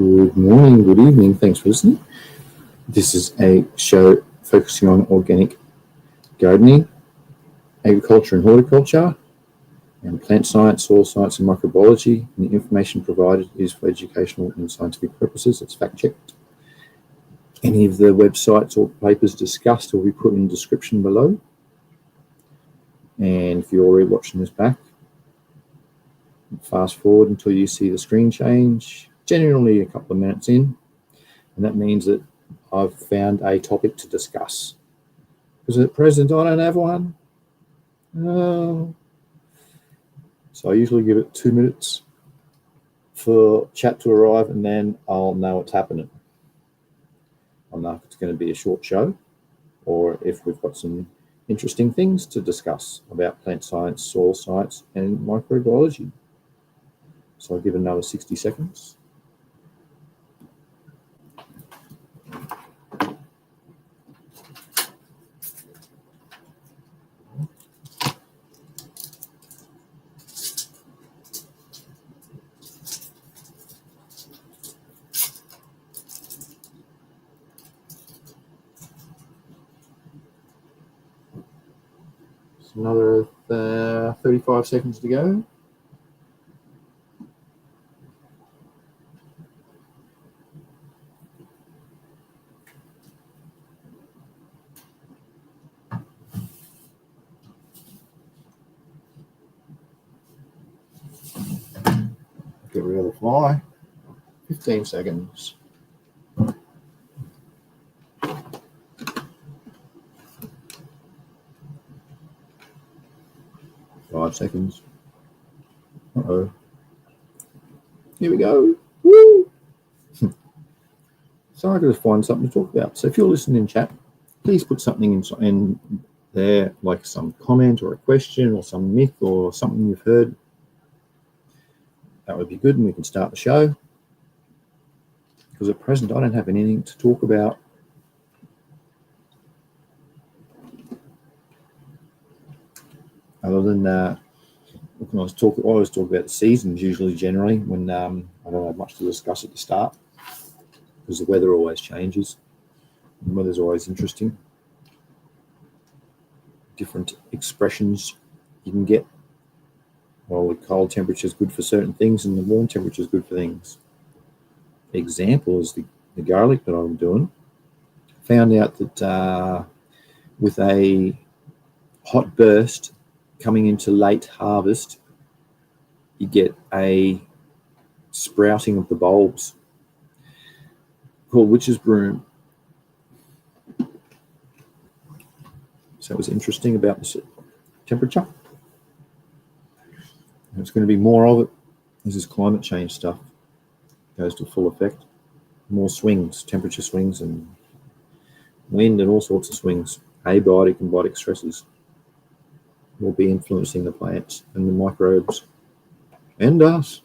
Good morning, good evening, thanks for listening. This is a show focusing on organic gardening, agriculture and horticulture, and plant science, soil science and microbiology. And the information provided is for educational and scientific purposes. It's fact-checked. Any of the websites or papers discussed will be put in the description below. And if you're already watching this back, fast forward until you see the screen change, generally a couple of minutes in, and that means that I've found a topic to discuss. Because at present I don't have one. So I usually give it 2 minutes for chat to arrive, and then I'll know what's happening. I'll know if it's going to be a short show or if we've got some interesting things to discuss about plant science, soil science and microbiology. So I'll give another 60 seconds. Another 35 seconds to go. Get rid of the fly. 15 seconds. Five seconds. Uh-oh. Here we go. Woo! So I've got to find something to talk about. So if you're listening in chat, please put something in there, like some comment or a question or some myth or something you've heard. That would be good, and we can start the show. Because at present, I don't have anything to talk about. Other than I always talk about the seasons usually, generally, when I don't have much to discuss at the start, because the weather always changes. The weather's always interesting. Different expressions you can get. Well, the cold temperature is good for certain things, and the warm temperature is good for things. Example is the garlic that I'm doing. Found out that with a hot burst coming into late harvest, you get a sprouting of the bulbs called witch's broom. So it was interesting about the temperature. There's going to be more of it as this climate change stuff goes to full effect. More swings, temperature swings and wind and all sorts of swings. Abiotic and biotic stresses will be influencing the plants and the microbes and us.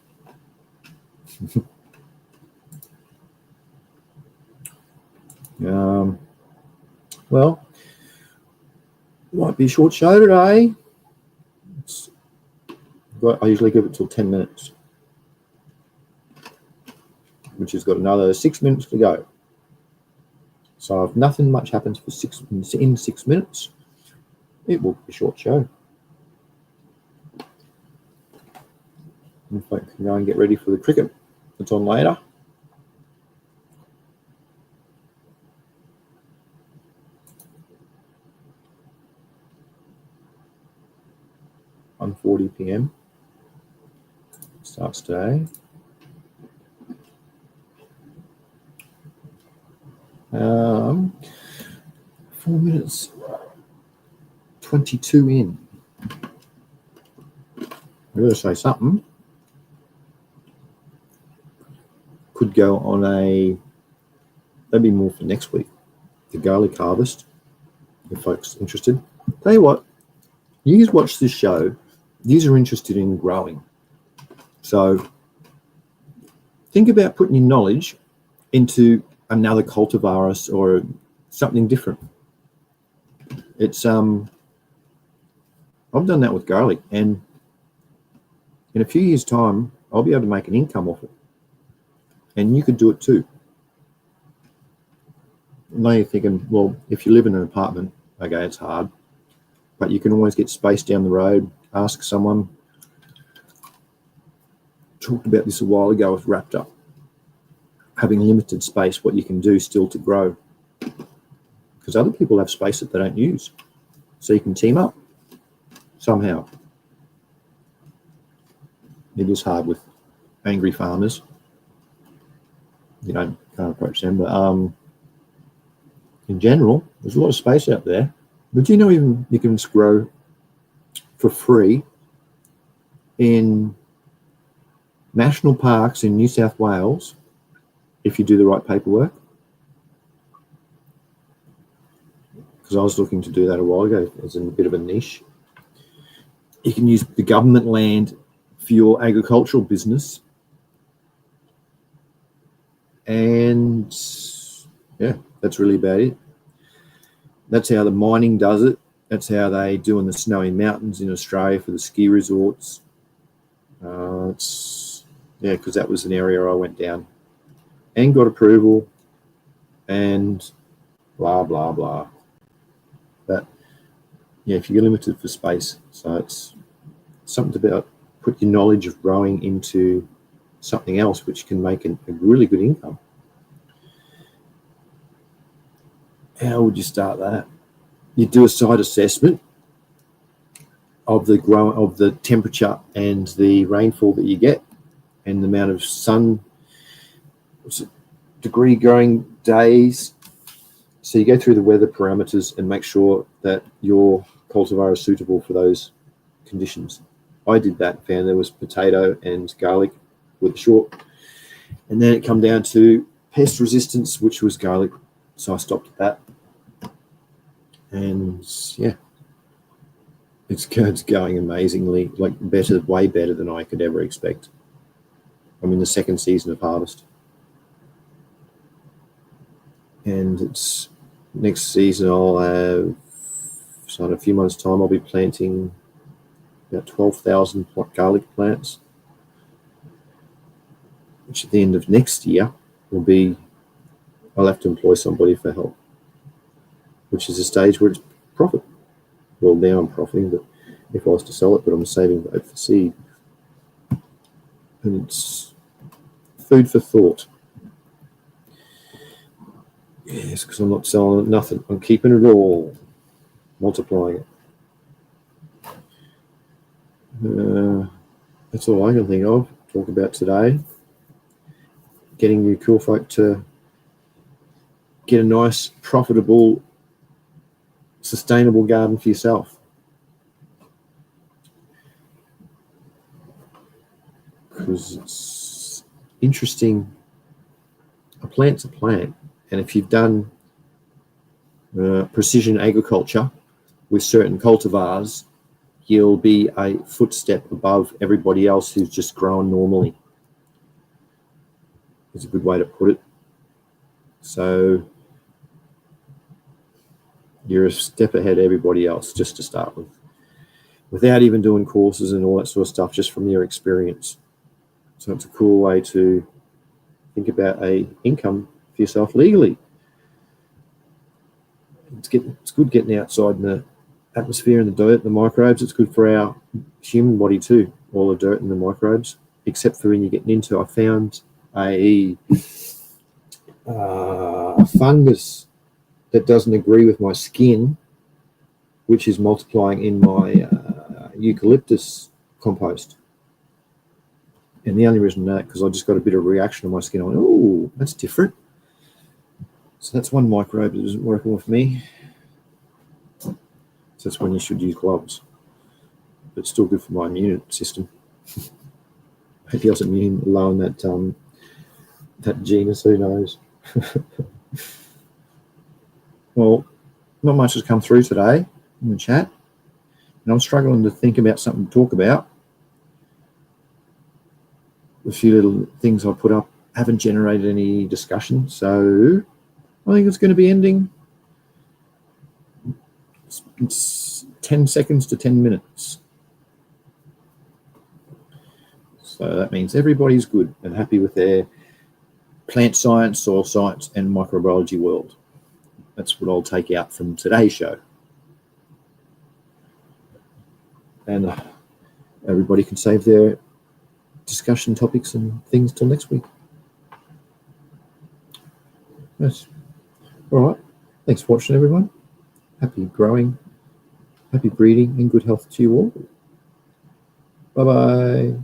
Well, might be a short show today. I usually give it till 10 minutes, which has got another 6 minutes to go. So if nothing much happens in 6 minutes, it will be a short show. In fact, I can go and get ready for the cricket that's on later. On 1:40 p.m. starts today. 4 minutes 22 in. I gotta say something. Could go on that'd be more for next week. The garlic harvest, if folks are interested. Tell you what, you guys watch this show, these are interested in growing. So think about putting your knowledge into another cultivar or something different. It's I've done that with garlic, and in a few years' time, I'll be able to make an income off it. And you could do it too. Now you're thinking, well, if you live in an apartment, okay, it's hard, but you can always get space down the road. Ask someone. Talked about this a while ago with Wrapped Up. Having limited space, what you can do still to grow. Because other people have space that they don't use. So you can team up somehow. It is hard with angry farmers. You can't approach them, but in general, there's a lot of space out there. But even you can grow for free in national parks in New South Wales if you do the right paperwork. Because I was looking to do that a while ago as a bit of a niche. You can use the government land for your agricultural business. And yeah, that's really about it. That's how the mining does it. That's how they do in the snowy mountains in Australia for the ski resorts. Because that was an area I went down and got approval and blah, blah, blah. But yeah, if you get limited for space, so it's something about put your knowledge of growing into something else which can make a really good income. How would you start that? You do a site assessment of the temperature and the rainfall that you get and the amount of sun, degree growing days. So you go through the weather parameters and make sure that your cultivar is suitable for those conditions. I did that, found there was potato and garlic with the short, and then it come down to pest resistance, which was garlic. So I stopped at that. And yeah, it's going amazingly, way better than I could ever expect. I'm in the second season of harvest. And it's next season I'll have, so in a few months' time, I'll be planting about 12,000 garlic plants, which at the end of next year will be, I'll have to employ somebody for help, which is a stage where it's profit. Well, now I'm profiting, but if I was to sell it, but I'm saving both for seed. And it's food for thought. Yes, because I'm not selling nothing. I'm keeping it all, multiplying it. That's all I can think of. Talk about today. Getting you cool folk to get a nice, profitable, sustainable garden for yourself. Because it's interesting. A plant's a plant. And if you've done precision agriculture with certain cultivars, you'll be a footstep above everybody else who's just growing normally. Is a good way to put it. So you're a step ahead of everybody else just to start with, without even doing courses and all that sort of stuff, just from your experience. So it's a cool way to think about a income for yourself legally. It's good getting outside in the atmosphere and the dirt, the microbes. It's good for our human body too, all the dirt and the microbes, except for when you're getting into, I found a fungus that doesn't agree with my skin, which is multiplying in my eucalyptus compost. And the only reason I know that because I just got a bit of reaction on my skin. I went, oh, that's different. So that's one microbe that isn't working with me. So that's when you should use gloves. But it's still good for my immune system. Maybe I was immune low in that genus, who knows? Well, not much has come through today in the chat. And I'm struggling to think about something to talk about. A few little things I put up haven't generated any discussion, so I think it's going to be ending. It's 10 seconds to 10 minutes. So that means everybody's good and happy with their plant science, soil science, and microbiology world. That's what I'll take out from today's show. And everybody can save their discussion topics and things till next week. Yes. All right. Thanks for watching, everyone. Happy growing, happy breeding, and good health to you all. Bye-bye.